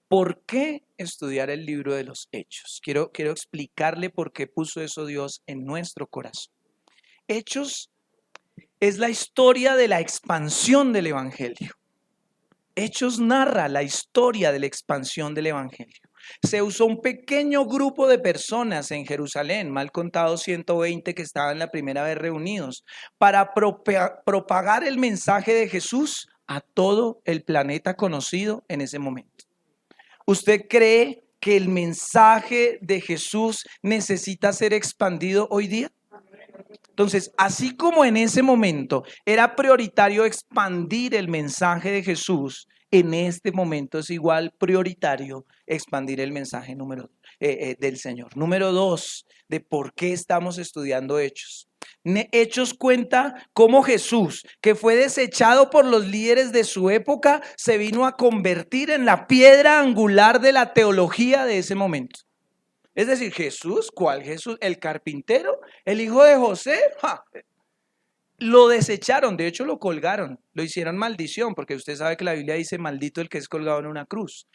¿Por qué estudiar el libro de los Hechos? Quiero explicarle por qué puso eso Dios en nuestro corazón. Hechos es la historia de la expansión del Evangelio. Hechos narra la historia de la expansión del Evangelio. Se usó un pequeño grupo de personas en Jerusalén, mal contados 120 que estaban la primera vez reunidos, para propagar el mensaje de Jesús a todo el planeta conocido en ese momento. ¿Usted cree que el mensaje de Jesús necesita ser expandido hoy día? Entonces, así como en ese momento era prioritario expandir el mensaje de Jesús, en este momento es igual prioritario expandir el mensaje del Señor. Número 2, de por qué estamos estudiando Hechos. Hechos cuenta cómo Jesús, que fue desechado por los líderes de su época, se vino a convertir en la piedra angular de la teología de ese momento. Es decir, Jesús, ¿cuál Jesús? ¿El carpintero? ¿El hijo de José? ¡Ja! Lo desecharon, de hecho lo colgaron, lo hicieron maldición, porque usted sabe que la Biblia dice maldito el que es colgado en una cruz.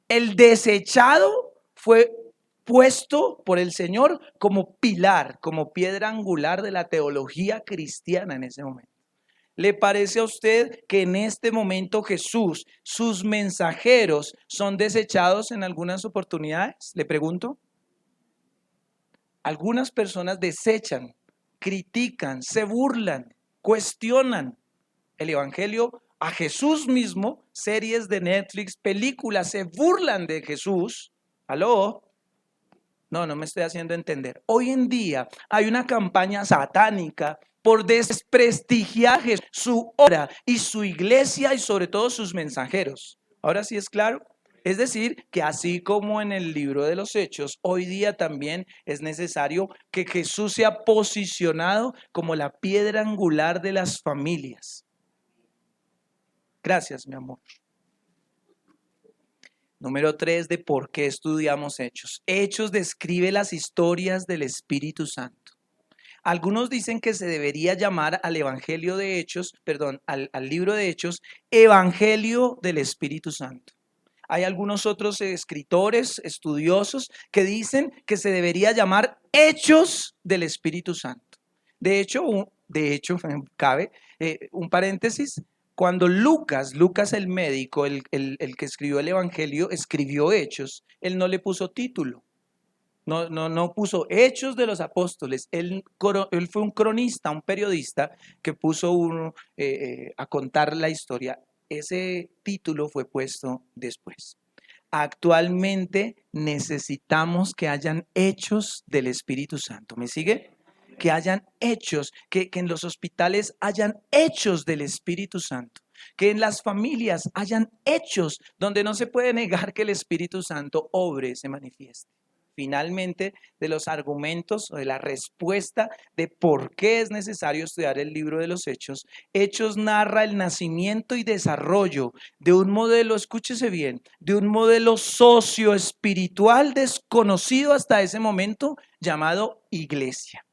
El desechado fue puesto por el Señor como pilar, como piedra angular de la teología cristiana en ese momento. ¿Le parece a usted que en este momento Jesús, sus mensajeros son desechados en algunas oportunidades? Le pregunto. Algunas personas desechan, critican, se burlan, cuestionan el Evangelio, a Jesús mismo, series de Netflix, películas, se burlan de Jesús. ¿Aló? No me estoy haciendo entender. Hoy en día hay una campaña satánica por desprestigiar su obra y su iglesia y sobre todo sus mensajeros. ¿Ahora sí es claro? Es decir, que así como en el libro de los Hechos, hoy día también es necesario que Jesús sea posicionado como la piedra angular de las familias. Gracias, mi amor. Número 3, de por qué estudiamos Hechos. Hechos describe las historias del Espíritu Santo. Algunos dicen que se debería llamar al Evangelio de Hechos, al libro de Hechos, Evangelio del Espíritu Santo. Hay algunos otros escritores, estudiosos, que dicen que se debería llamar Hechos del Espíritu Santo. De hecho, cabe un paréntesis. Cuando Lucas el médico, el que escribió el Evangelio, escribió Hechos, él no le puso título. No puso Hechos de los Apóstoles. Él fue un cronista, un periodista que puso a contar la historia. Ese título fue puesto después. Actualmente necesitamos que hayan hechos del Espíritu Santo. ¿Me sigue? Que hayan hechos, que en los hospitales hayan hechos del Espíritu Santo. Que en las familias hayan hechos donde no se puede negar que el Espíritu Santo obre, se manifieste. Finalmente, de los argumentos o de la respuesta de por qué es necesario estudiar el libro de los Hechos, Hechos narra el nacimiento y desarrollo de un modelo, escúchese bien, de un modelo socioespiritual desconocido hasta ese momento llamado iglesia.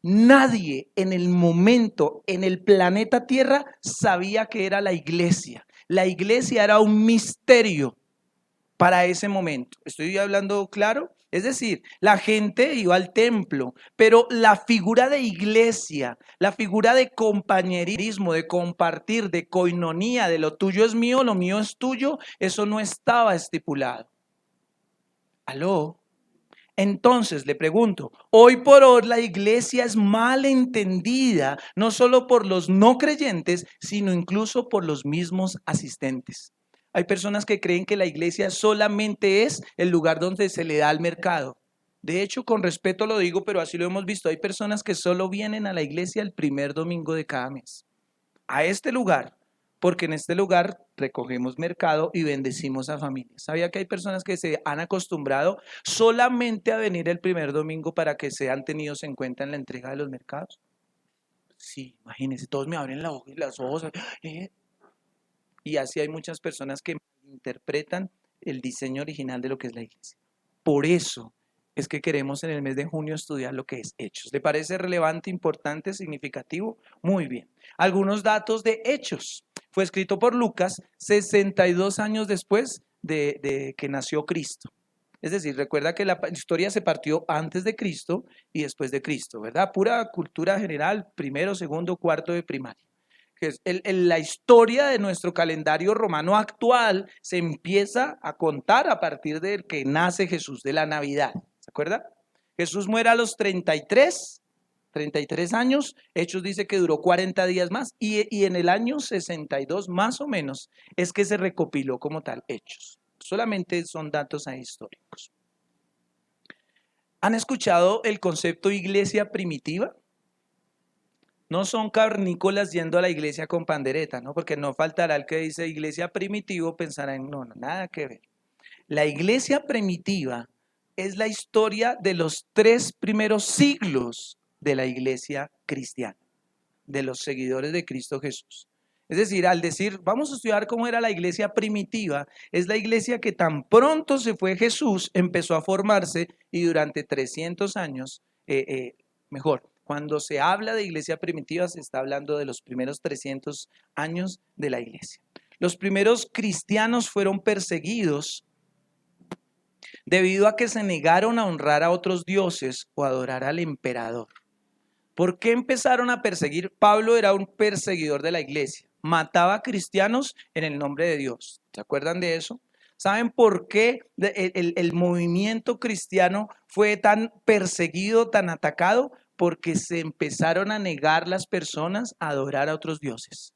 Nadie en el momento, en el planeta Tierra, sabía que era la iglesia. La iglesia era un misterio para ese momento. ¿Estoy hablando claro? Es decir, la gente iba al templo, pero la figura de iglesia, la figura de compañerismo, de compartir, de coinonía, de lo tuyo es mío, lo mío es tuyo, eso no estaba estipulado. ¿Aló? Entonces le pregunto, hoy por hoy la iglesia es mal entendida, no solo por los no creyentes, sino incluso por los mismos asistentes. Hay personas que creen que la iglesia solamente es el lugar donde se le da al mercado. De hecho, con respeto lo digo, pero así lo hemos visto. Hay personas que solo vienen a la iglesia el primer domingo de cada mes. A este lugar, porque en este lugar recogemos mercado y bendecimos a familias. ¿Sabía que hay personas que se han acostumbrado solamente a venir el primer domingo para que sean tenidos en cuenta en la entrega de los mercados? Sí, imagínense, todos me abren los ojos. Y así hay muchas personas que interpretan el diseño original de lo que es la iglesia. Por eso es que queremos en el mes de junio estudiar lo que es Hechos. ¿Le parece relevante, importante, significativo? Muy bien. Algunos datos de Hechos. Fue escrito por Lucas 62 años después de que nació Cristo. Es decir, recuerda que la historia se partió antes de Cristo y después de Cristo, ¿verdad? Pura cultura general, primero, segundo, cuarto de primaria. Que es la historia de nuestro calendario romano actual se empieza a contar a partir del que nace Jesús, de la Navidad. ¿Se acuerda? Jesús muere a los 33 años. Hechos dice que duró 40 días más y en el año 62 más o menos es que se recopiló como tal Hechos. Solamente son datos históricos. ¿Han escuchado el concepto iglesia primitiva? No son carnícolas yendo a la iglesia con pandereta, ¿no? Porque no faltará el que dice iglesia primitivo, pensará en no, nada que ver. La iglesia primitiva es la historia de los 3 primeros siglos de la iglesia cristiana, de los seguidores de Cristo Jesús. Es decir, al decir, vamos a estudiar cómo era la iglesia primitiva, es la iglesia que tan pronto se fue Jesús, empezó a formarse y durante 300 años, cuando se habla de iglesia primitiva, se está hablando de los primeros 300 años de la iglesia. Los primeros cristianos fueron perseguidos debido a que se negaron a honrar a otros dioses o adorar al emperador. ¿Por qué empezaron a perseguir? Pablo era un perseguidor de la iglesia. Mataba a cristianos en el nombre de Dios. ¿Se acuerdan de eso? ¿Saben por qué el movimiento cristiano fue tan perseguido, tan atacado? Porque se empezaron a negar las personas a adorar a otros dioses.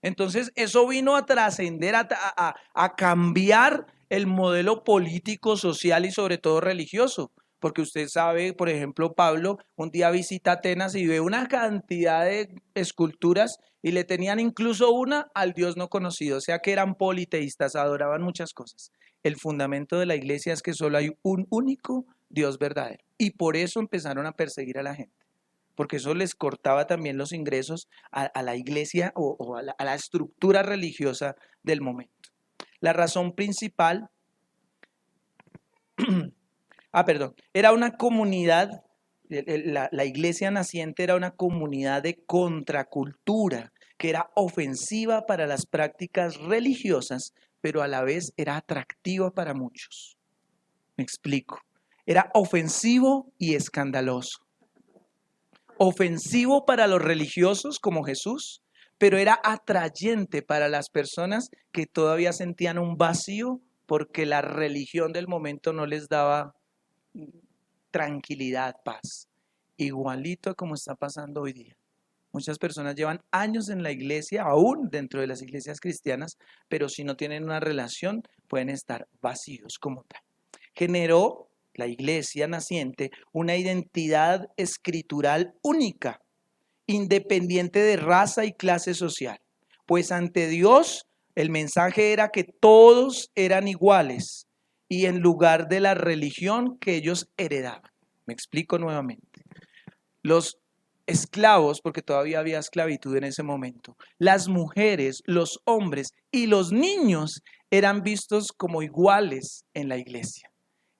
Entonces eso vino a trascender, a cambiar el modelo político, social y sobre todo religioso. Porque usted sabe, por ejemplo, Pablo un día visita Atenas y ve una cantidad de esculturas y le tenían incluso una al Dios no conocido, o sea que eran politeístas, adoraban muchas cosas. El fundamento de la iglesia es que solo hay un único Dios verdadero y por eso empezaron a perseguir a la gente, porque eso les cortaba también los ingresos a la iglesia o a la estructura religiosa del momento. La razón principal era una comunidad, la iglesia naciente era una comunidad de contracultura, que era ofensiva para las prácticas religiosas, pero a la vez era atractiva para muchos. Me explico. Era ofensivo y escandaloso. Ofensivo para los religiosos como Jesús, pero era atrayente para las personas que todavía sentían un vacío porque la religión del momento no les daba tranquilidad, paz, igualito a como está pasando hoy día. Muchas personas llevan años en la iglesia, aún dentro de las iglesias cristianas, pero si no tienen una relación, pueden estar vacíos como tal. Generó la iglesia naciente una identidad escritural única, independiente de raza y clase social, pues ante Dios el mensaje era que todos eran iguales y en lugar de la religión que ellos heredaban. Me explico nuevamente. Los esclavos, porque todavía había esclavitud en ese momento, las mujeres, los hombres y los niños eran vistos como iguales en la iglesia.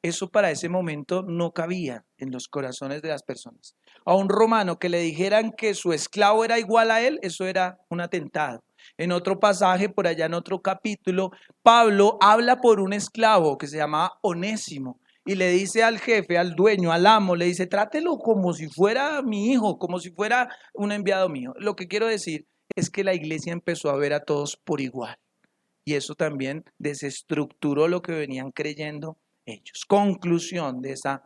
Eso para ese momento no cabía en los corazones de las personas. A un romano que le dijeran que su esclavo era igual a él, eso era un atentado. En otro pasaje, por allá en otro capítulo, Pablo habla por un esclavo que se llamaba Onésimo y le dice al jefe, al dueño, al amo, le dice, trátelo como si fuera mi hijo, como si fuera un enviado mío. Lo que quiero decir es que la iglesia empezó a ver a todos por igual y eso también desestructuró lo que venían creyendo ellos. Conclusión de esa.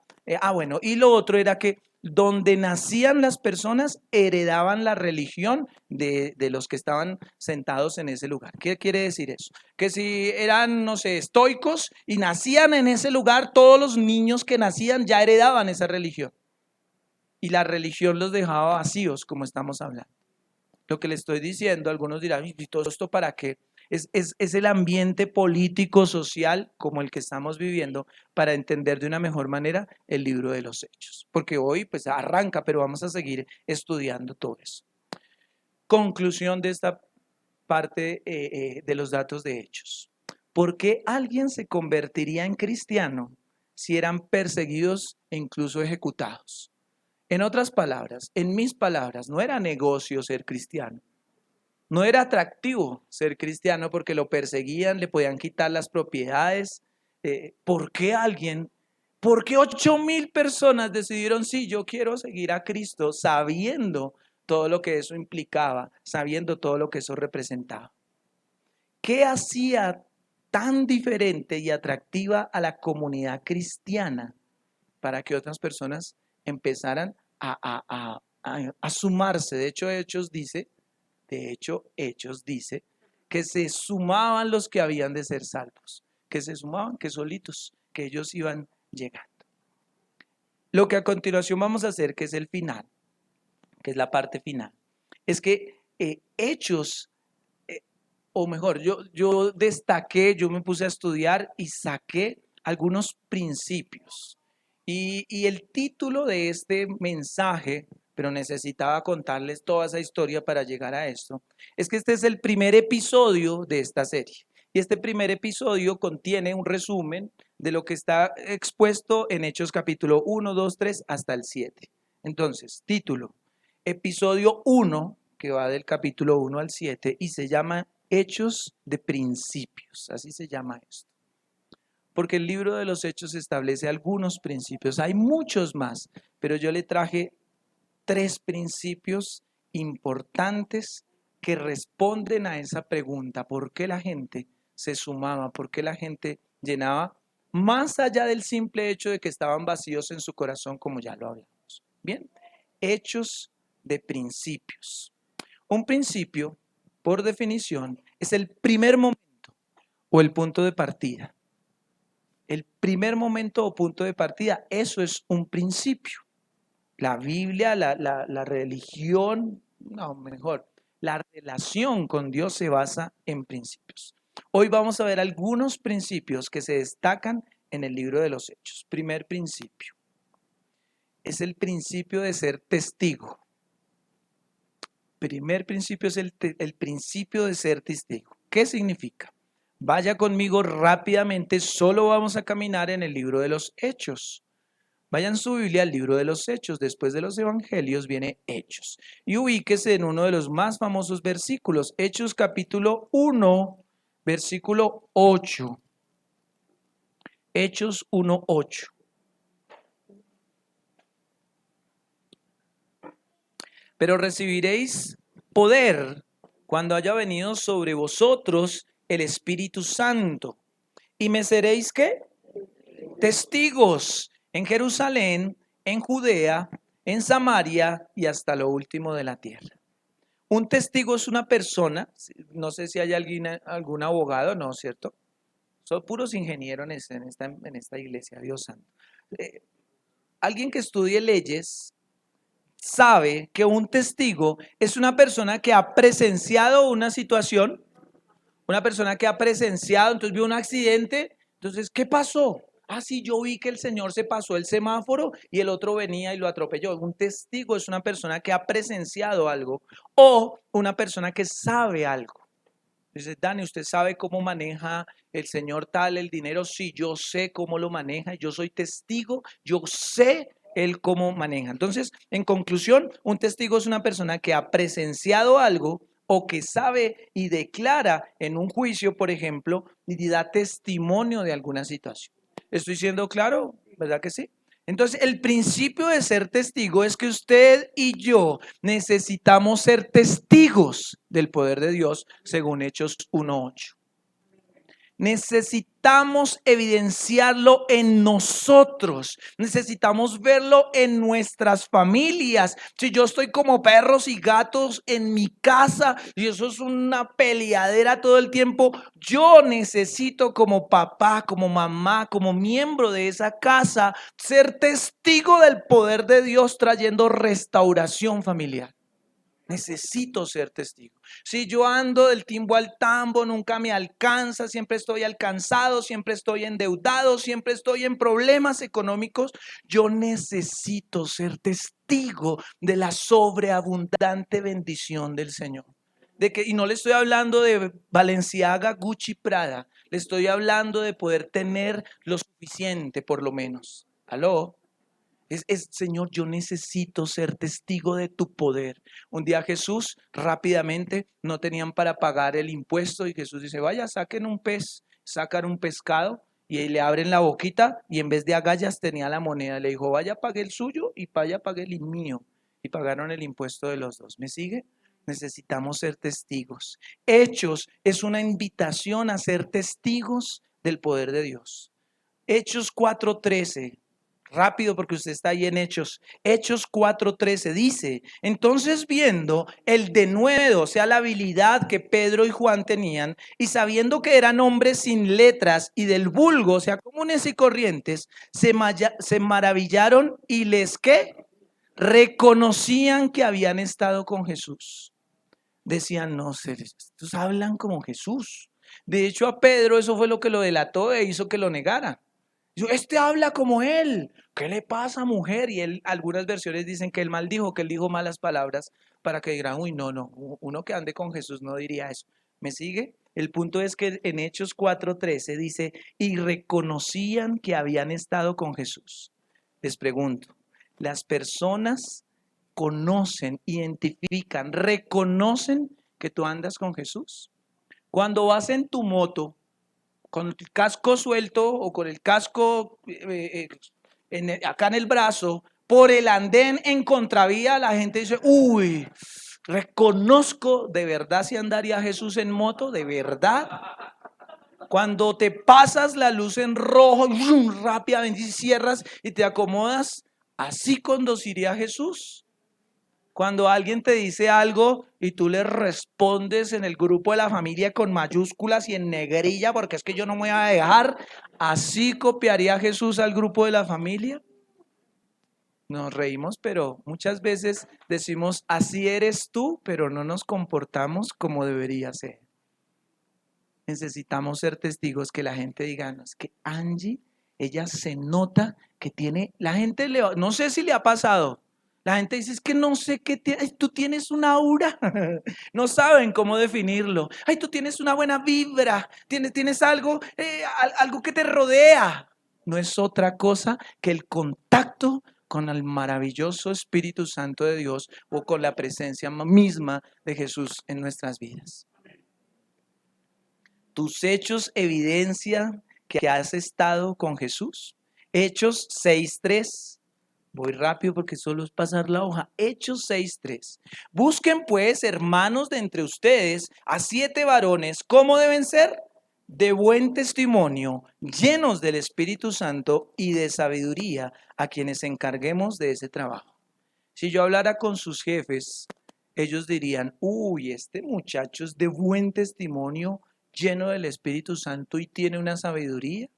Y lo otro era que donde nacían las personas heredaban la religión de los que estaban sentados en ese lugar. ¿Qué quiere decir eso? Que si eran, no sé, estoicos y nacían en ese lugar, todos los niños que nacían ya heredaban esa religión. Y la religión los dejaba vacíos, como estamos hablando. Lo que le estoy diciendo, algunos dirán, ¿y todo esto para qué? Es el ambiente político, social, como el que estamos viviendo, para entender de una mejor manera el libro de los Hechos. Porque hoy pues arranca, pero vamos a seguir estudiando todo eso. Conclusión de esta parte de los datos de Hechos. ¿Por qué alguien se convertiría en cristiano si eran perseguidos e incluso ejecutados? En otras palabras, en mis palabras, no era negocio ser cristiano. No era atractivo ser cristiano porque lo perseguían, le podían quitar las propiedades. ¿Por qué alguien, por qué 8.000 personas decidieron, sí, yo quiero seguir a Cristo, sabiendo todo lo que eso implicaba, sabiendo todo lo que eso representaba? ¿Qué hacía tan diferente y atractiva a la comunidad cristiana para que otras personas empezaran a sumarse? De hecho, Hechos dice que se sumaban los que habían de ser salvos, que se sumaban, que solitos, que ellos iban llegando. Lo que a continuación vamos a hacer, que es el final, que es la parte final, es que Hechos, o mejor, yo destaqué, yo me puse a estudiar y saqué algunos principios. Y el título de este mensaje, pero necesitaba contarles toda esa historia para llegar a esto, es que este es el primer episodio de esta serie. Y este primer episodio contiene un resumen de lo que está expuesto en Hechos capítulo 1, 2, 3 hasta el 7. Entonces, título, episodio 1, que va del capítulo 1 al 7 y se llama Hechos de Principios, así se llama esto. Porque el libro de los Hechos establece algunos principios, hay muchos más, pero yo le traje 3 principios importantes que responden a esa pregunta: ¿por qué la gente se sumaba? ¿Por qué la gente llenaba? Más allá del simple hecho de que estaban vacíos en su corazón, como ya lo hablamos. Bien, Hechos de Principios. Un principio, por definición, es el primer momento o el punto de partida. El primer momento o punto de partida, eso es un principio. La Biblia, la religión, no, mejor, la relación con Dios se basa en principios. Hoy vamos a ver algunos principios que se destacan en el libro de los Hechos. Primer principio es el principio de ser testigo. Primer principio es el principio de ser testigo. ¿Qué significa? Vaya conmigo rápidamente, solo vamos a caminar en el libro de los Hechos. Vayan su Biblia al libro de los Hechos. Después de los Evangelios viene Hechos. Y ubíquese en uno de los más famosos versículos. Hechos capítulo 1, versículo 8. Hechos 1, 8. Pero recibiréis poder cuando haya venido sobre vosotros el Espíritu Santo. Y me seréis, ¿qué? Testigos en Jerusalén, en Judea, en Samaria y hasta lo último de la tierra. Un testigo es una persona, no sé si hay algún abogado, no, ¿cierto? Son puros ingenieros en esta iglesia, Dios santo. Alguien que estudie leyes sabe que un testigo es una persona que ha presenciado una situación, una persona que ha presenciado, entonces vio un accidente, entonces, ¿qué pasó? Ah, sí, yo vi que el señor se pasó el semáforo y el otro venía y lo atropelló. Un testigo es una persona que ha presenciado algo o una persona que sabe algo. Dice, Dani, ¿usted sabe cómo maneja el señor tal el dinero? Sí, yo sé cómo lo maneja, yo soy testigo, yo sé él cómo maneja. Entonces, en conclusión, un testigo es una persona que ha presenciado algo o que sabe y declara en un juicio, por ejemplo, y da testimonio de alguna situación. ¿Estoy siendo claro? ¿Verdad que sí? Entonces, el principio de ser testigo es que usted y yo necesitamos ser testigos del poder de Dios, según Hechos 1:8. Necesitamos evidenciarlo en nosotros, necesitamos verlo en nuestras familias. Si yo estoy como perros y gatos en mi casa y eso es una peleadera todo el tiempo, yo necesito como papá, como mamá, como miembro de esa casa, ser testigo del poder de Dios trayendo restauración familiar. Necesito ser testigo. Si yo ando del timbo al tambo, nunca me alcanza, siempre estoy alcanzado, siempre estoy endeudado, siempre estoy en problemas económicos, yo necesito ser testigo de la sobreabundante bendición del Señor. Y no le estoy hablando de Balenciaga, Gucci, Prada, le estoy hablando de poder tener lo suficiente por lo menos. ¿Aló? Señor, yo necesito ser testigo de tu poder. Un día Jesús rápidamente no tenían para pagar el impuesto y Jesús dice, vaya, saquen un pez, sacan un pescado y ahí le abren la boquita y en vez de agallas tenía la moneda. Le dijo, vaya, pague el suyo y vaya, pague el mío. Y pagaron el impuesto de los dos. ¿Me sigue? Necesitamos ser testigos. Hechos es una invitación a ser testigos del poder de Dios. Hechos 4:13. Rápido porque usted está ahí en Hechos. Hechos 4:13 dice, entonces viendo el denuedo, o sea, la habilidad que Pedro y Juan tenían, y sabiendo que eran hombres sin letras y del vulgo, o sea, comunes y corrientes, se maravillaron y les, ¿qué? Reconocían que habían estado con Jesús. Decían, no, estos hablan como Jesús. De hecho, a Pedro eso fue lo que lo delató e hizo que lo negara. Este habla como él. ¿Qué le pasa, mujer? Y él, algunas versiones dicen que él maldijo, que él dijo malas palabras para que digan, uy, no, uno que ande con Jesús no diría eso. ¿Me sigue? El punto es que en Hechos 4:13 dice, y reconocían que habían estado con Jesús. Les pregunto, ¿las personas conocen, identifican, reconocen que tú andas con Jesús? Cuando vas en tu moto, con el casco suelto o con el casco acá en el brazo, por el andén en contravía, la gente dice, uy, reconozco de verdad si andaría Jesús en moto, de verdad. Cuando te pasas la luz en rojo, rápidamente cierras y te acomodas, así conduciría Jesús. Cuando alguien te dice algo y tú le respondes en el grupo de la familia con mayúsculas y en negrilla, porque es que yo no me voy a dejar, ¿así copiaría Jesús al grupo de la familia? Nos reímos, pero muchas veces decimos, así eres tú, pero no nos comportamos como debería ser. Necesitamos ser testigos que la gente diga, no, es que Angie, ella se nota que tiene, la gente, no sé si le ha pasado, la gente dice, es que no sé qué tienes, tú tienes una aura, no saben cómo definirlo. Ay, tú tienes una buena vibra, tienes algo, algo que te rodea. No es otra cosa que el contacto con el maravilloso Espíritu Santo de Dios o con la presencia misma de Jesús en nuestras vidas. ¿Tus hechos evidencian que has estado con Jesús? Hechos 6:3. Voy rápido porque solo es pasar la hoja. Hechos 6:3. Busquen pues, hermanos, de entre ustedes a 7 varones. ¿Cómo deben ser? De buen testimonio, llenos del Espíritu Santo y de sabiduría, a quienes encarguemos de ese trabajo. Si yo hablara con sus jefes, ellos dirían, uy, este muchacho es de buen testimonio, lleno del Espíritu Santo y tiene una sabiduría.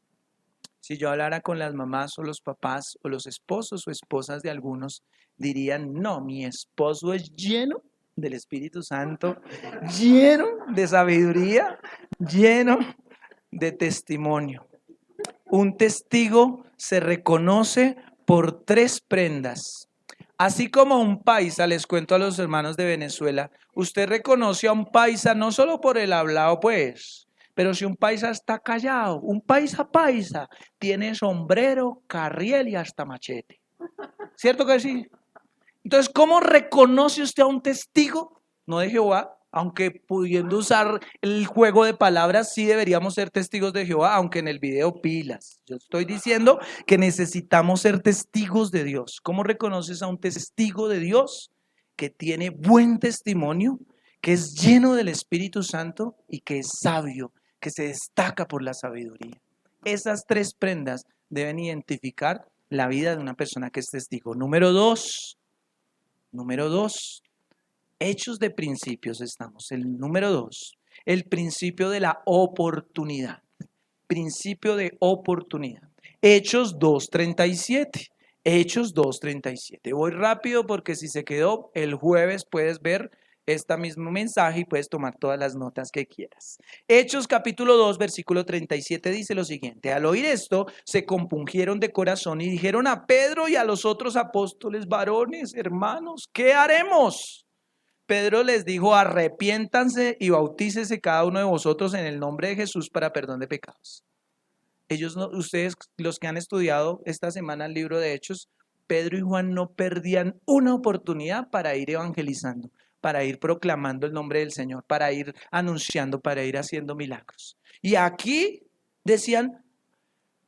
Si yo hablara con las mamás o los papás o los esposos o esposas de algunos, dirían, no, mi esposo es lleno del Espíritu Santo, lleno de sabiduría, lleno de testimonio. Un testigo se reconoce por 3 prendas. Así como un paisa, les cuento a los hermanos de Venezuela, usted reconoce a un paisa no solo por el hablado, pues, pero si un paisa está callado, un paisa, tiene sombrero, carriel y hasta machete. ¿Cierto que sí? Entonces, ¿cómo reconoce usted a un testigo? No de Jehová, aunque pudiendo usar el juego de palabras, sí deberíamos ser testigos de Jehová, aunque en el video pilas. Yo estoy diciendo que necesitamos ser testigos de Dios. ¿Cómo reconoces a un testigo de Dios que tiene buen testimonio, que es lleno del Espíritu Santo y que es sabio, que se destaca por la sabiduría? Esas 3 prendas deben identificar la vida de una persona que es testigo. Número 2, hechos de principios estamos. El número 2, el principio de la oportunidad. Principio de oportunidad. Hechos 2:37. Hechos 2:37. Voy rápido porque si se quedó el jueves puedes ver este mismo mensaje y puedes tomar todas las notas que quieras. Hechos capítulo 2, versículo 37 dice lo siguiente: al oír esto, se compungieron de corazón y dijeron a Pedro y a los otros apóstoles, varones, hermanos, ¿qué haremos? Pedro les dijo, arrepiéntanse y bautícese cada uno de vosotros en el nombre de Jesús para perdón de pecados. Ellos no, ustedes, los que han estudiado esta semana el libro de Hechos, Pedro y Juan no perdían una oportunidad para ir evangelizando, para ir proclamando el nombre del Señor, para ir anunciando, para ir haciendo milagros. Y aquí decían,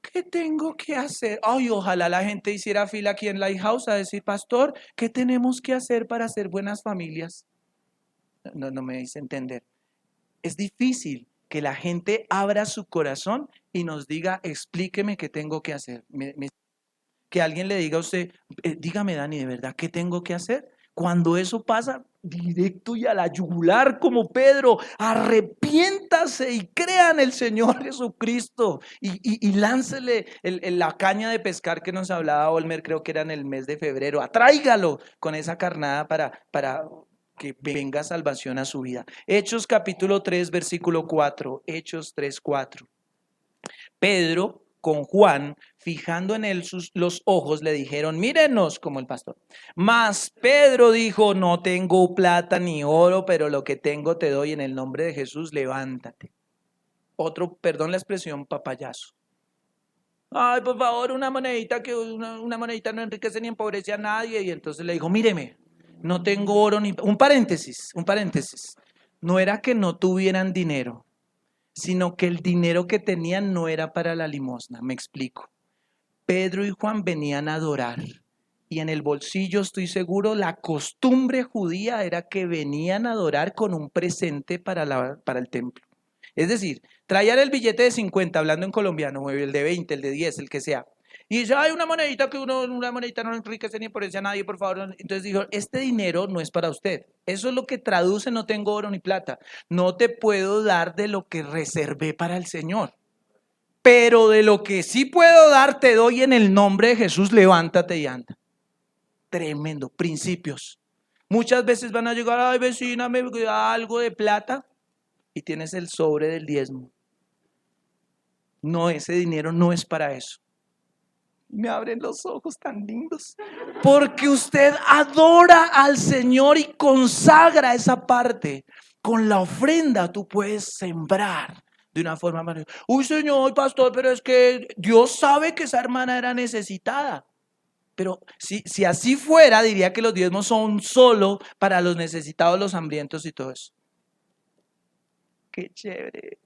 ¿qué tengo que hacer? Ay, ojalá la gente hiciera fila aquí en Lighthouse a decir, pastor, ¿qué tenemos que hacer para ser buenas familias? No me dice entender. Es difícil que la gente abra su corazón y nos diga, explíqueme qué tengo que hacer. Que alguien le diga a usted, dígame Dani, ¿de verdad qué tengo que hacer? Cuando eso pasa, directo y a la yugular como Pedro, arrepiéntase y crea en el Señor Jesucristo y láncele la caña de pescar que nos hablaba Olmer, creo que era en el mes de febrero, atráigalo con esa carnada para que venga salvación a su vida. Hechos capítulo 3, versículo 4, Hechos 3, 4. Pedro con Juan, fijando en él los ojos, le dijeron, mírenos, como el pastor. Mas Pedro dijo, no tengo plata ni oro, pero lo que tengo te doy en el nombre de Jesús, levántate. Otro, perdón la expresión, papayazo. Ay, por favor, una monedita una monedita no enriquece ni empobrece a nadie. Y entonces le dijo, míreme, no tengo oro ni... Un paréntesis. No era que no tuvieran dinero, sino que el dinero que tenían no era para la limosna. Me explico. Pedro y Juan venían a adorar y en el bolsillo, estoy seguro, la costumbre judía era que venían a adorar con un presente para el templo. Es decir, traían el billete de 50, hablando en colombiano, o el de 20, el de 10, el que sea. Y dice, hay una monedita una monedita no enriquece ni empobrece a nadie, por favor. Entonces dijo, este dinero no es para usted. Eso es lo que traduce, no tengo oro ni plata. No te puedo dar de lo que reservé para el Señor. Pero de lo que sí puedo dar, te doy en el nombre de Jesús, levántate y anda. Tremendo, principios. Muchas veces van a llegar, ay vecina, me da algo de plata y tienes el sobre del diezmo. No, ese dinero no es para eso. Me abren los ojos tan lindos. Porque usted adora al Señor y consagra esa parte. Con la ofrenda tú puedes sembrar de una forma maravillosa. Uy, Señor, pastor, pero es que Dios sabe que esa hermana era necesitada. Pero si así fuera, diría que los diezmos son solo para los necesitados, los hambrientos y todo eso. Qué chévere.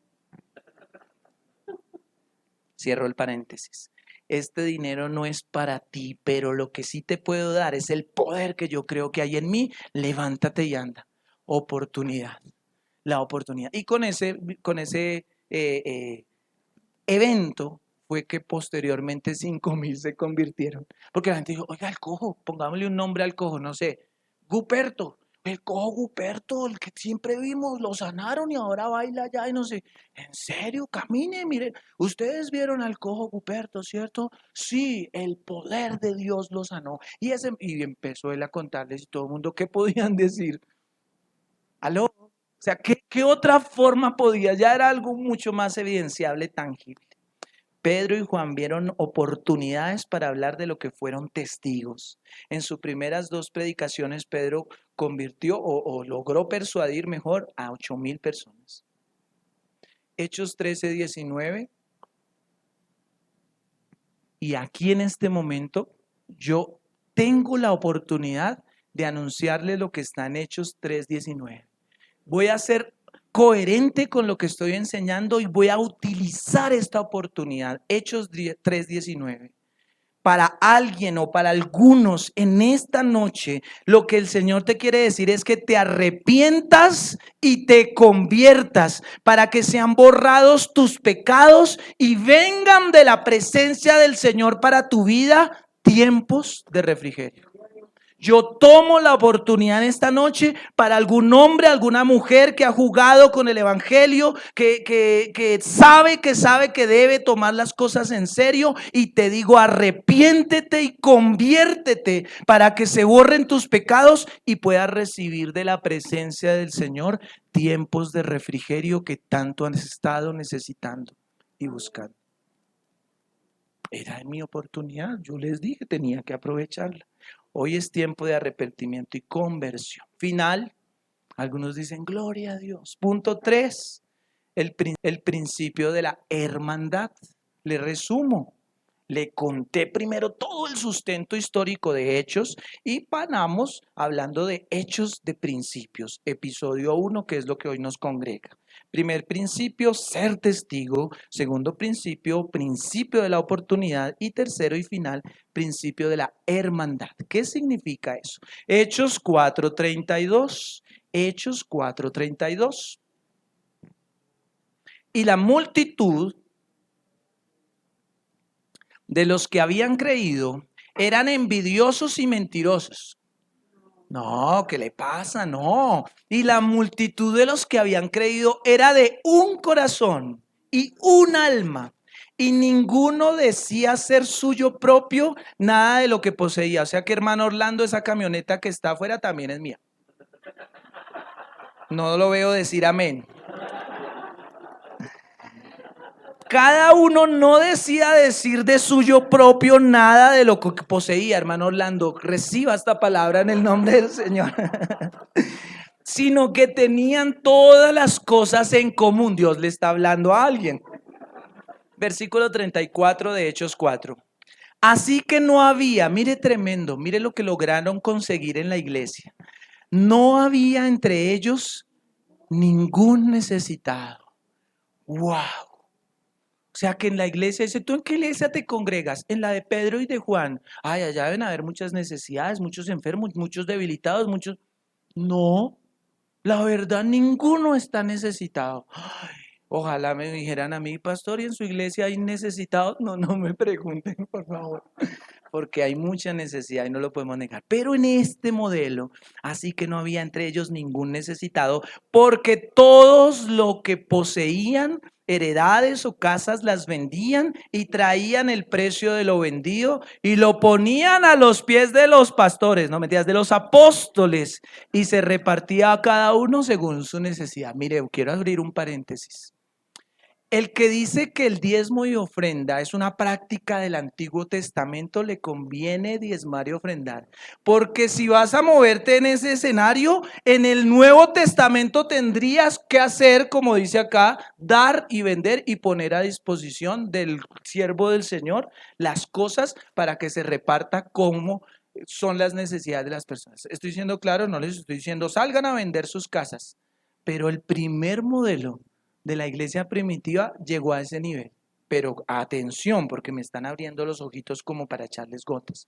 Cierro el paréntesis. Este dinero no es para ti, pero lo que sí te puedo dar es el poder que yo creo que hay en mí. Levántate y anda. Oportunidad. La oportunidad. Y con ese evento fue que posteriormente 5,000 se convirtieron. Porque la gente dijo, oiga, el cojo, pongámosle un nombre al cojo, no sé, Guperto. El cojo Guperto, el que siempre vimos, lo sanaron y ahora baila allá y no sé. ¿En serio? Camine, mire. Ustedes vieron al cojo Guperto, ¿cierto? Sí, el poder de Dios lo sanó. Y empezó él a contarles y todo el mundo, ¿qué podían decir? ¿Aló? O sea, ¿qué otra forma podía? Ya era algo mucho más evidenciable, tangible. Pedro y Juan vieron oportunidades para hablar de lo que fueron testigos. En sus primeras 2 predicaciones, Pedro convirtió o logró persuadir mejor a 8,000 personas. Hechos 13:19. Y aquí en este momento yo tengo la oportunidad de anunciarle lo que está en Hechos 3:19. Voy a ser coherente con lo que estoy enseñando y voy a utilizar esta oportunidad. Hechos 3:19. Para alguien o para algunos en esta noche, lo que el Señor te quiere decir es que te arrepientas y te conviertas para que sean borrados tus pecados y vengan de la presencia del Señor para tu vida tiempos de refrigerio. Yo tomo la oportunidad esta noche para algún hombre, alguna mujer que ha jugado con el evangelio, que sabe que debe tomar las cosas en serio, y te digo, arrepiéntete y conviértete para que se borren tus pecados y puedas recibir de la presencia del Señor tiempos de refrigerio que tanto han estado necesitando y buscando. Era mi oportunidad, yo les dije, tenía que aprovecharla. Hoy es tiempo de arrepentimiento y conversión. Final, algunos dicen, gloria a Dios. Punto 3, el principio de la hermandad. Le resumo Le conté primero todo el sustento histórico de Hechos y panamos hablando de Hechos de Principios, episodio 1, que es lo que hoy nos congrega. Primer principio, ser testigo. Segundo principio, principio de la oportunidad. Y tercero y final, principio de la hermandad. ¿Qué significa eso? Hechos 4:32. Hechos 4:32. Y la multitud de los que habían creído eran envidiosos y mentirosos. No, ¿qué le pasa? No. Y la multitud de los que habían creído era de un corazón y un alma. Y ninguno decía ser suyo propio nada de lo que poseía. O sea que, hermano Orlando, esa camioneta que está afuera también es mía. No lo veo decir amén. Cada uno no decía decir de suyo propio nada de lo que poseía, hermano Orlando. Reciba esta palabra en el nombre del Señor. Sino que tenían todas las cosas en común. Dios le está hablando a alguien. Versículo 34 de Hechos 4. Así que no había, mire tremendo, mire lo que lograron conseguir en la iglesia. No había entre ellos ningún necesitado. ¡Wow! O sea que en la iglesia, dice, ¿tú en qué iglesia te congregas? En la de Pedro y de Juan. Ay, allá deben haber muchas necesidades, muchos enfermos, muchos debilitados, muchos... No, la verdad, ninguno está necesitado. Ay, ojalá me dijeran a mí, pastor, ¿y en su iglesia hay necesitados? No, no me pregunten, por favor. Porque hay mucha necesidad y no lo podemos negar. Pero en este modelo, así que no había entre ellos ningún necesitado, porque todos lo que poseían, heredades o casas, las vendían y traían el precio de lo vendido y lo ponían a los pies de los pastores, no mentiras, de los apóstoles, y se repartía a cada uno según su necesidad. Mire, quiero abrir un paréntesis. El que dice que el diezmo y ofrenda es una práctica del Antiguo Testamento, le conviene diezmar y ofrendar. Porque si vas a moverte en ese escenario, en el Nuevo Testamento tendrías que hacer, como dice acá, dar y vender y poner a disposición del siervo del Señor las cosas para que se reparta como son las necesidades de las personas. ¿Estoy siendo claro? No les estoy diciendo salgan a vender sus casas. Pero el primer modelo de la iglesia primitiva llegó a ese nivel. Pero atención, porque me están abriendo los ojitos como para echarles gotas.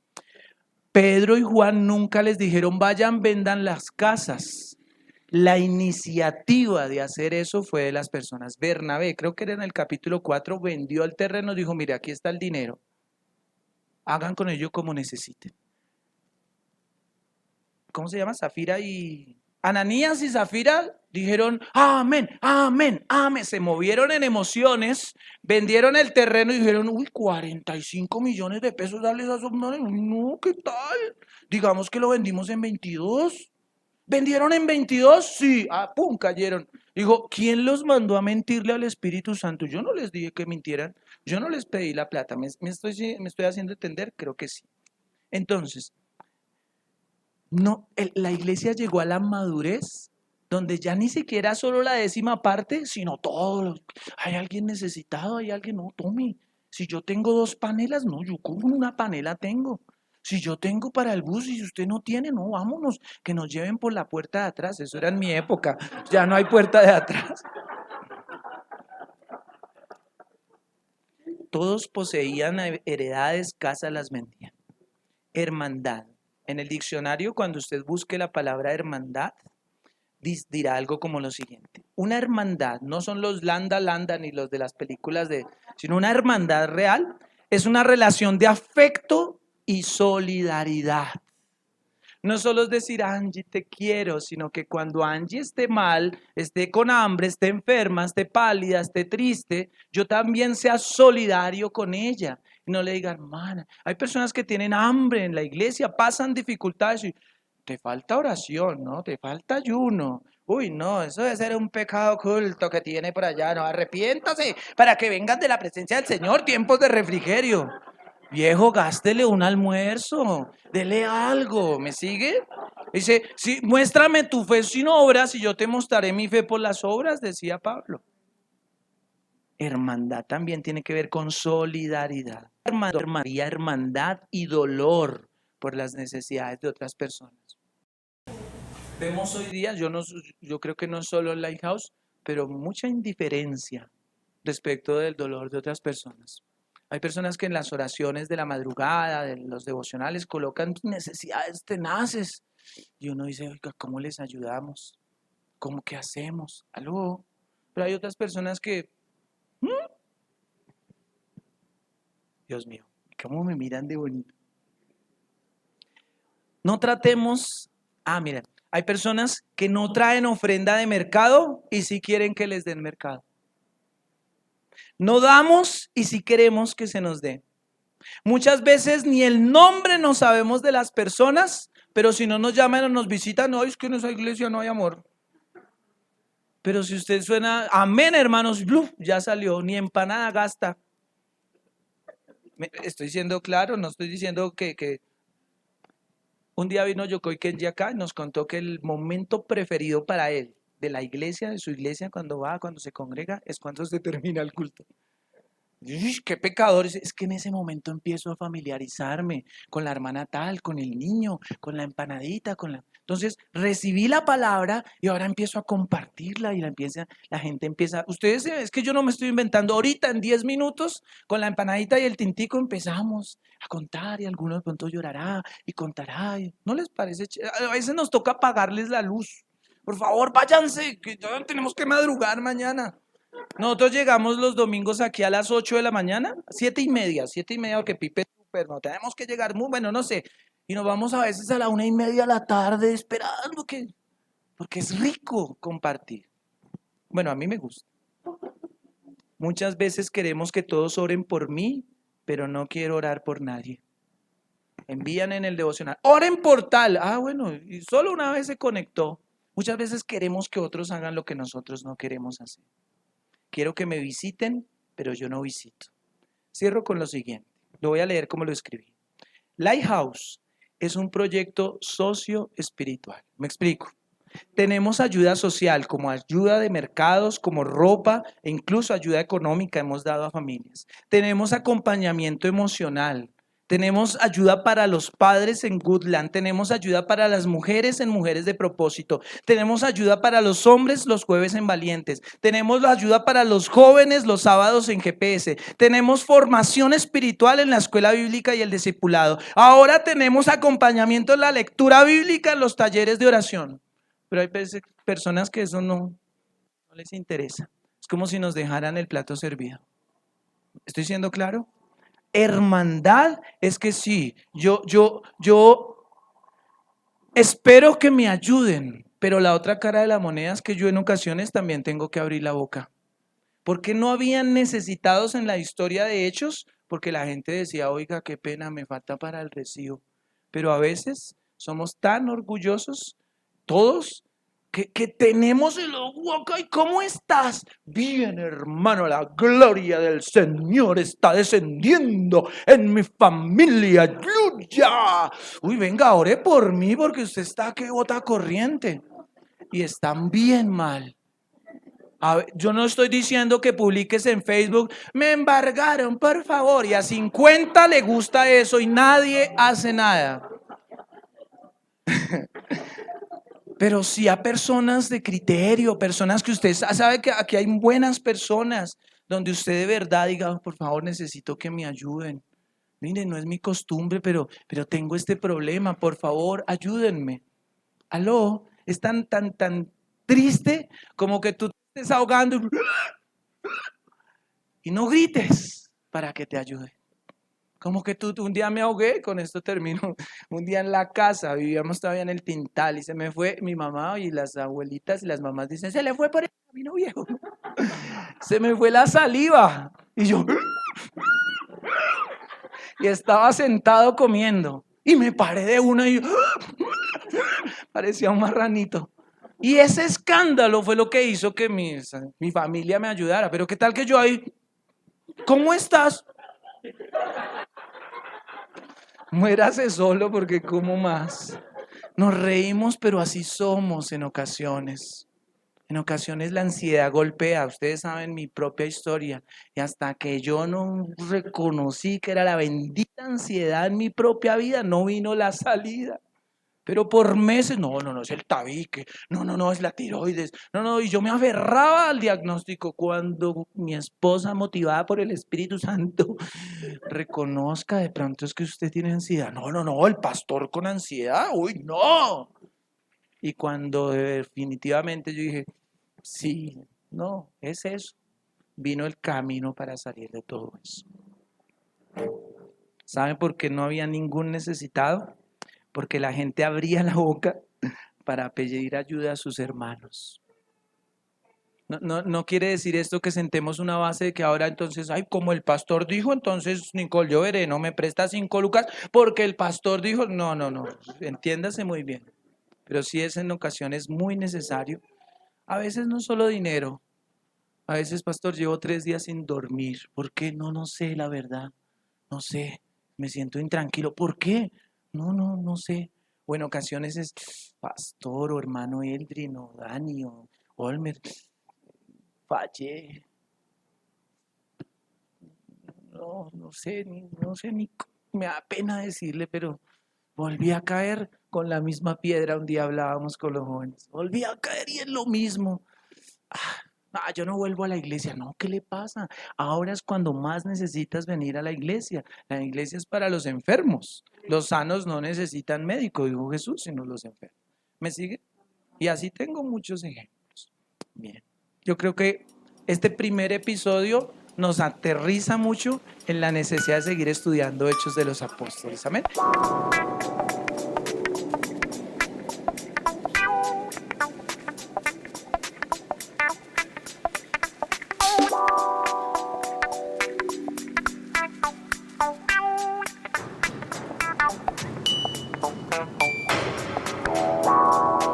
Pedro y Juan nunca les dijeron vayan, vendan las casas. La iniciativa de hacer eso fue de las personas. Bernabé, creo que era en el capítulo 4, vendió el terreno, dijo, mire, aquí está el dinero. Hagan con ello como necesiten. ¿Cómo se llama? Zafira y... Ananías y Zafira dijeron, amén, amén, amén. Se movieron en emociones, vendieron el terreno y dijeron, uy, 45 millones de pesos, darles a esos hombres. No, ¿qué tal? Digamos que lo vendimos en 22. ¿Vendieron en 22? Sí, pum, cayeron. Dijo, ¿quién los mandó a mentirle al Espíritu Santo? Yo no les dije que mintieran, yo no les pedí la plata. ¿Me estoy haciendo entender? Creo que sí. Entonces, no, la iglesia llegó a la madurez donde ya ni siquiera solo la 10ª parte, sino todo. Hay alguien necesitado, hay alguien, no, tome. Si yo tengo 2 panelas, no, yo con una panela tengo. Si yo tengo para el bus y si usted no tiene, no, vámonos, que nos lleven por la puerta de atrás. Eso era en mi época, ya no hay puerta de atrás. Todos poseían heredades, casas las vendían. Hermandad. En el diccionario, cuando usted busque la palabra hermandad, dirá algo como lo siguiente. Una hermandad, no son los Landa Landa ni los de las películas sino una hermandad real, es una relación de afecto y solidaridad. No solo es decir, Angie, te quiero, sino que cuando Angie esté mal, esté con hambre, esté enferma, esté pálida, esté triste, yo también sea solidario con ella. Y no le diga, hermana, hay personas que tienen hambre en la iglesia, pasan dificultades y te falta oración, ¿no? Te falta ayuno. Uy, no, eso debe ser un pecado oculto que tiene por allá, no, arrepiéntase para que vengan de la presencia del Señor, tiempos de refrigerio. Viejo, gástele un almuerzo, dele algo, ¿me sigue? Dice, sí, muéstrame tu fe sin obras y yo te mostraré mi fe por las obras, decía Pablo. Hermandad también tiene que ver con solidaridad. Hermandad y dolor por las necesidades de otras personas. Vemos hoy día, yo creo que no solo en Lighthouse, pero mucha indiferencia respecto del dolor de otras personas. Hay personas que en las oraciones de la madrugada, de los devocionales, colocan necesidades tenaces. Y uno dice, oiga, ¿cómo les ayudamos? ¿Cómo que hacemos? ¿Aló? Pero hay otras personas que, Dios mío, ¿cómo me miran de bonito? No tratemos, miren, hay personas que no traen ofrenda de mercado y sí quieren que les den mercado. No damos y sí queremos que se nos dé. Muchas veces ni el nombre no sabemos de las personas, pero si no nos llaman o nos visitan, no, es que en esa iglesia no hay amor. Pero si usted suena, amén hermanos, ¡bluf! Ya salió, ni empanada gasta. Estoy siendo claro, no estoy diciendo que... Un día vino Yokoi Kenji acá y nos contó que el momento preferido para él, de la iglesia, de su iglesia, cuando va, cuando se congrega, es cuando se termina el culto. ¡Qué pecadores! Es que en ese momento empiezo a familiarizarme con la hermana tal, con el niño, con la empanadita, Entonces recibí la palabra y ahora empiezo a compartirla y la gente empieza... Ustedes, es que yo no me estoy inventando. Ahorita en 10 minutos, con la empanadita y el tintico empezamos a contar y alguno de pronto llorará y contará. ¿No les parece? A veces nos toca apagarles la luz. Por favor, váyanse, que ya tenemos que madrugar mañana. Nosotros llegamos los domingos aquí a las 8 de la mañana, 7:30, porque Pipe es súper, no tenemos que llegar muy, bueno, no sé, y nos vamos a veces a la 1:30 de la tarde esperando porque es rico compartir. Bueno, a mí me gusta. Muchas veces queremos que todos oren por mí, pero no quiero orar por nadie. Envían en el devocional, oren por tal. Bueno, y solo una vez se conectó. Muchas veces queremos que otros hagan lo que nosotros no queremos hacer. Quiero que me visiten, pero yo no visito. Cierro con lo siguiente. Lo voy a leer como lo escribí. Lighthouse es un proyecto socio-espiritual. Me explico. Tenemos ayuda social, como ayuda de mercados, como ropa e incluso ayuda económica hemos dado a familias. Tenemos acompañamiento emocional. Tenemos ayuda para los padres en Goodland, tenemos ayuda para las mujeres en Mujeres de Propósito, tenemos ayuda para los hombres los jueves en Valientes, tenemos la ayuda para los jóvenes los sábados en GPS, tenemos formación espiritual en la escuela bíblica y el discipulado. Ahora tenemos acompañamiento en la lectura bíblica en los talleres de oración. Pero hay personas que eso no les interesa. Es como si nos dejaran el plato servido. ¿Estoy siendo claro? Hermandad es que sí, yo espero que me ayuden, pero la otra cara de la moneda es que yo en ocasiones también tengo que abrir la boca. ¿Por qué no habían necesitados en la historia de Hechos? Porque la gente decía, oiga, qué pena, me falta para el recibo. Pero a veces somos tan orgullosos, todos, que tenemos el ojo acá. ¿Y cómo estás? Bien, hermano, la gloria del Señor está descendiendo en mi familia. ¡Aleluya! Uy, venga, ore por mí porque usted está que bota corriente. Y están bien mal. Yo no estoy diciendo que publiques en Facebook, me embargaron, por favor, y a 50 le gusta eso y nadie hace nada. Pero sí a personas de criterio, personas que usted sabe que aquí hay buenas personas, donde usted de verdad diga, por favor, necesito que me ayuden. Mire, no es mi costumbre, pero tengo este problema, por favor, ayúdenme. Aló, es tan triste como que tú te estés ahogando y no grites para que te ayude. Como que tú un día me ahogué, con esto termino, un día en la casa, vivíamos todavía en el Tintal y se me fue mi mamá y las abuelitas y las mamás dicen, se le fue por el camino viejo, se me fue la saliva y yo, y estaba sentado comiendo y me paré de una y parecía un marranito. Y ese escándalo fue lo que hizo que mi familia me ayudara. Pero qué tal que yo ahí, ¿cómo estás? Muérase solo porque como más. Nos reímos, pero así somos en ocasiones. En ocasiones la ansiedad golpea, ustedes saben mi propia historia, y hasta que yo no reconocí que era la bendita ansiedad en mi propia vida, no vino la salida. Pero por meses, no, es el tabique, no, es la tiroides, no, y yo me aferraba al diagnóstico cuando mi esposa, motivada por el Espíritu Santo, reconozca de pronto es que usted tiene ansiedad. No, el pastor con ansiedad, uy, no. Y cuando definitivamente yo dije, sí, no, es eso, vino el camino para salir de todo eso. ¿Saben por qué no había ningún necesitado? Porque la gente abría la boca para pedir ayuda a sus hermanos. No quiere decir esto que sentemos una base de que ahora entonces, ay, como el pastor dijo, entonces Nicole, yo veré, no me presta 5 lucas porque el pastor dijo, no, entiéndase muy bien. Pero sí es en ocasiones muy necesario. A veces no solo dinero, a veces, pastor, llevo 3 días sin dormir. ¿Por qué? No sé, la verdad. No sé, me siento intranquilo. ¿Por qué? No sé. O en ocasiones es pastor o hermano Eldrin o Dani o Olmer. Fallé. No sé ni, me da pena decirle, pero volví a caer con la misma piedra. Un día hablábamos con los jóvenes. Volví a caer y es lo mismo. Yo no vuelvo a la iglesia. No, ¿qué le pasa? Ahora es cuando más necesitas venir a la iglesia. La iglesia es para los enfermos. Los sanos no necesitan médico, dijo Jesús, sino los enfermos. ¿Me sigue? Y así tengo muchos ejemplos. Bien. Yo creo que este primer episodio nos aterriza mucho en la necesidad de seguir estudiando Hechos de los Apóstoles. Amén.